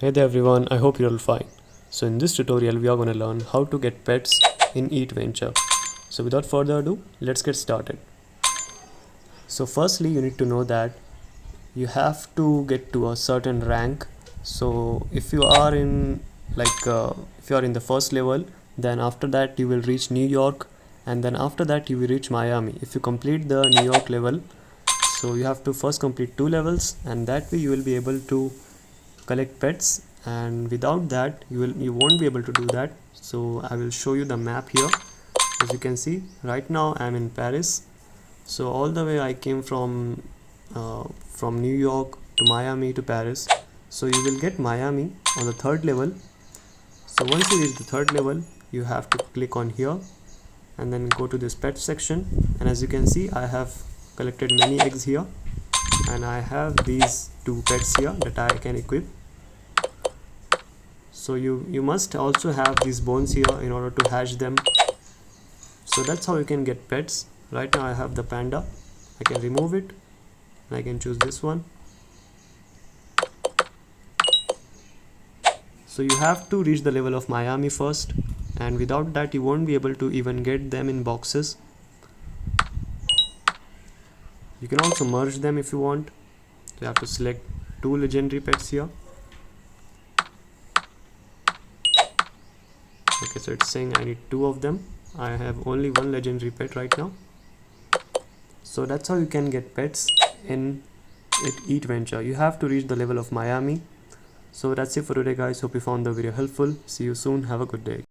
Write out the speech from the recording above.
Hey there everyone, I hope you're all fine. So in this tutorial we are going to learn how to get pets in Eatventure. So without further ado, let's get started. So firstly you need to know that you have to get to a certain rank. So if you are in if you are in the first level, then after that you will reach New York, and then after that you will reach Miami. If you complete the New York level, so you have to first complete 2 levels, and that way you will be able to collect pets, and without that you won't be able to do that. So I will show you the map here. As you can see, right now I'm in Paris. So all the way I came from New York to Miami to Paris. So you will get Miami on the third level. So once you reach the third level, you have to click on here and then go to this pet section. And as you can see, I have collected many eggs here, and I have these 2 pets here that I can equip. So you must also have these bones here in order to hatch them. So that's how you can get pets. Right now I have the panda. I can remove it and I can choose this one. So you have to reach the level of Miami first, and without that you won't be able to even get them in boxes. You can also merge them if you want. So you have to select 2 legendary pets here. Okay, so it's saying I need 2 of them. I have only 1 legendary pet right now. So that's how you can get pets in Eatventure. You have to reach the level of Miami. So that's it for today guys. Hope you found the video helpful. See you soon. Have a good day.